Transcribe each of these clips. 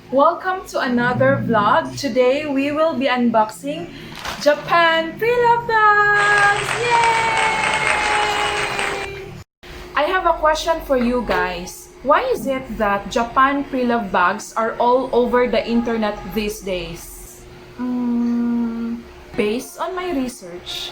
Welcome to another vlog. Today we will be unboxing Japan Preloved bags! Yay! I have a question for you guys. Why is it that Japan Preloved bags are all over the internet these days? Based on my research,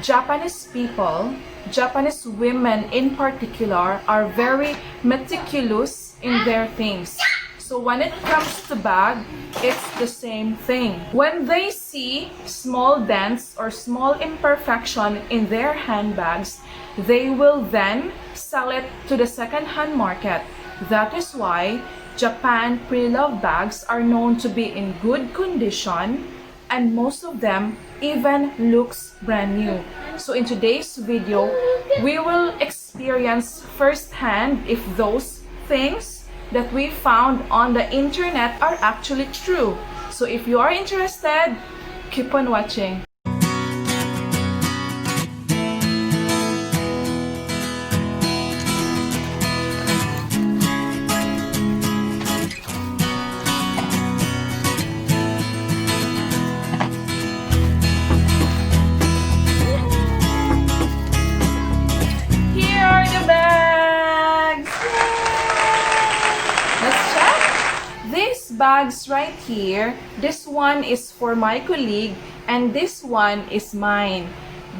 Japanese people, Japanese women in particular, are very meticulous in their things. So when it comes to bag, it's the same thing. When they see small dents or small imperfection in their handbags, they will then sell it to the second-hand market. That is why Japan Preloved bags are known to be in good condition, and most of them even looks brand new. So in today's video, we will experience firsthand if those things that we found on the internet are actually true. So if you are interested, keep on watching. Here are the bags! Let's check. These bags right here, this one is for my colleague and this one is mine.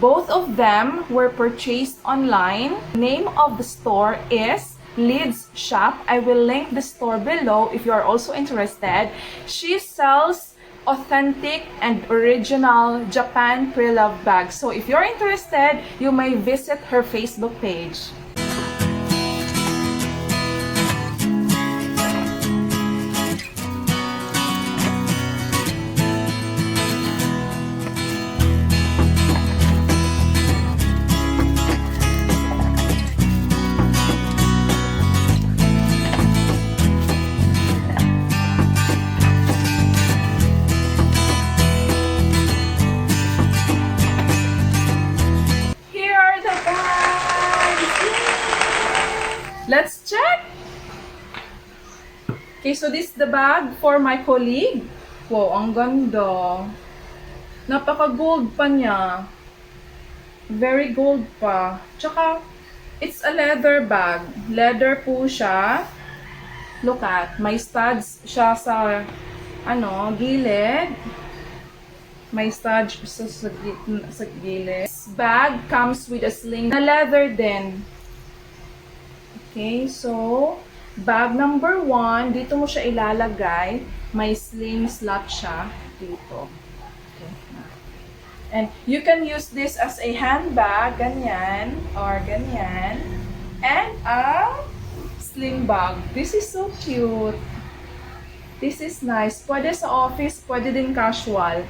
Both of them were purchased online. Name of the store is Lid's Shop. I will link the store below if you are also interested. She sells authentic and original Japan Preloved bags. So if you're interested, you may visit her Facebook page. Let's check! Okay, so this is the bag for my colleague. Wow, ang ganda. Napaka-gold pa niya. Very gold pa. Tsaka, it's a leather bag. Leather po siya. Look at, may studs siya sa, gilid. May studs sa gilid. This bag comes with a sling na leather din. Okay, so, bag number 1, dito mo siya ilalagay. May sling slot siya dito. Okay. And you can use this as a handbag, ganyan, or ganyan. And a sling bag. This is so cute. This is nice. Pwede sa office, pwede din casual.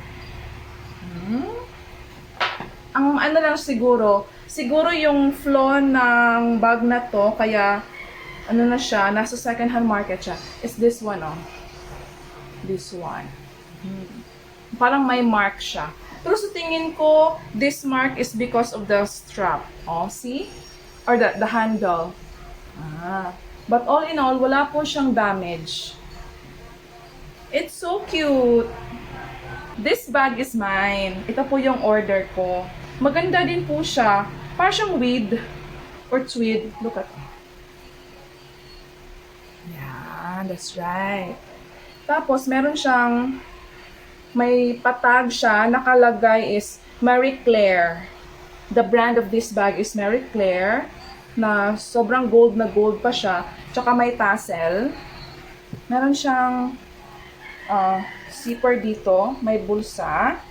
Ang lang siguro yung flow ng bag na to, kaya na siya, nasa second hand market siya, is this one, this one. Parang may mark siya. Pero sa tingin ko, this mark is because of the strap. See? Or the handle. But all in all, wala po siyang damage. It's so cute. This bag is mine. Ito po yung order ko. Maganda din po siya. Parang siyang weed or tweed. Look at it. Yeah, that's right. Tapos, meron siyang may patag siya. Nakalagay is Marie Claire. The brand of this bag is Marie Claire. Na sobrang gold na gold pa siya. Tsaka may tassel. Meron siyang zipper dito. May bulsa.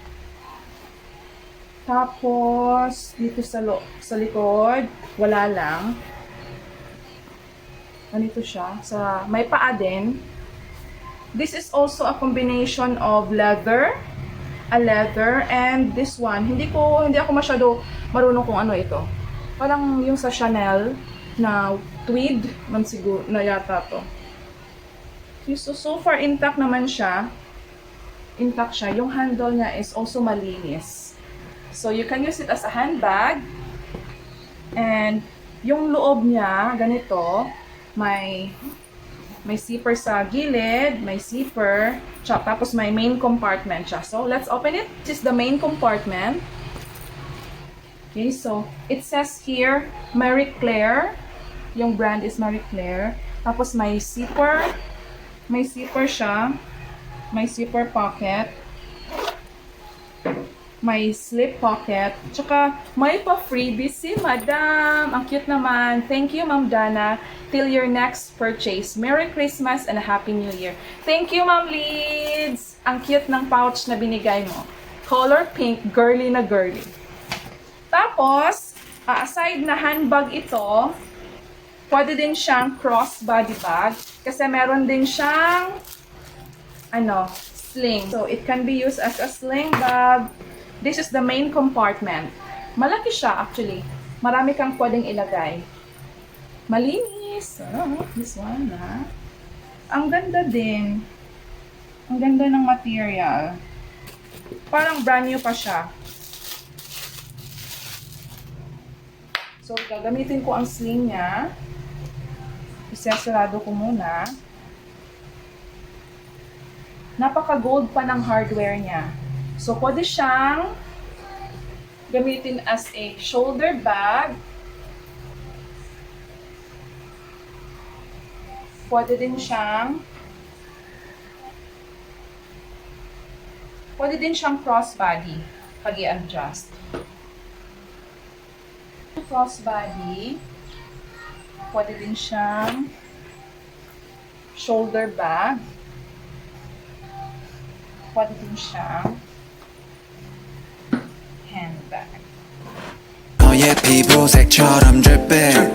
Tapos, dito sa likod, wala lang. Ganito siya. May paa din. This is also a combination of leather, and this one. Hindi ako masyado marunong kung ano ito. Parang yung sa Chanel na tweed, man siguro, na yata to. So far, intact naman siya. Intact siya. Yung handle niya is also malinis. So, you can use it as a handbag. And, yung loob niya, ganito, may May zipper sa gilid, may zipper, tapos may main compartment siya. So, let's open it. This is the main compartment. Okay, so, it says here, Marie Claire. Yung brand is Marie Claire. Tapos may zipper. May zipper siya. May zipper pocket. May slip pocket. Tsaka, may pa-freebie si Madam. Ang cute naman. Thank you, Ma'am Dana. Till your next purchase. Merry Christmas and a Happy New Year. Thank you, Ma'am Leeds. Ang cute ng pouch na binigay mo. Color pink. Girly na girly. Tapos, aside na handbag ito, pwede din siyang crossbody bag. Kasi meron din siyang sling. So, it can be used as a sling bag. This is the main compartment. Malaki siya actually. Marami kang pwedeng ilagay. Malinis. Oh, this one na. Ang ganda din. Ang ganda ng material. Parang brand new pa siya. So, gagamitin ko ang sling niya. Isesarado ko muna. Napaka-gold pa ng hardware niya. So, pwede siyang gamitin as a shoulder bag. Pwede din siyang crossbody pag i-adjust. Crossbody. Pwede din siyang shoulder bag. Pwede din siyang handbag. 너의 피부색처럼 dripping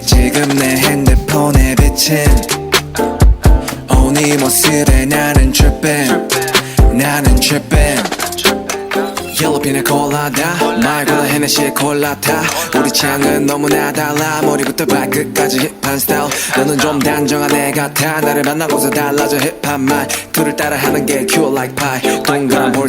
지금 내 핸드폰에 비친 네 모습에 나는 tripping 옐로우 피나 콜라다 말보다 헤네시에 콜라타 우리 취향은 너무나 달라 머리부터 발끝까지 힙한 스타일 너는 좀 단정한 애 같아 나를 만나고서 달라져 힙한 말 둘을 따라하는 게 cute like pie 동그란 볼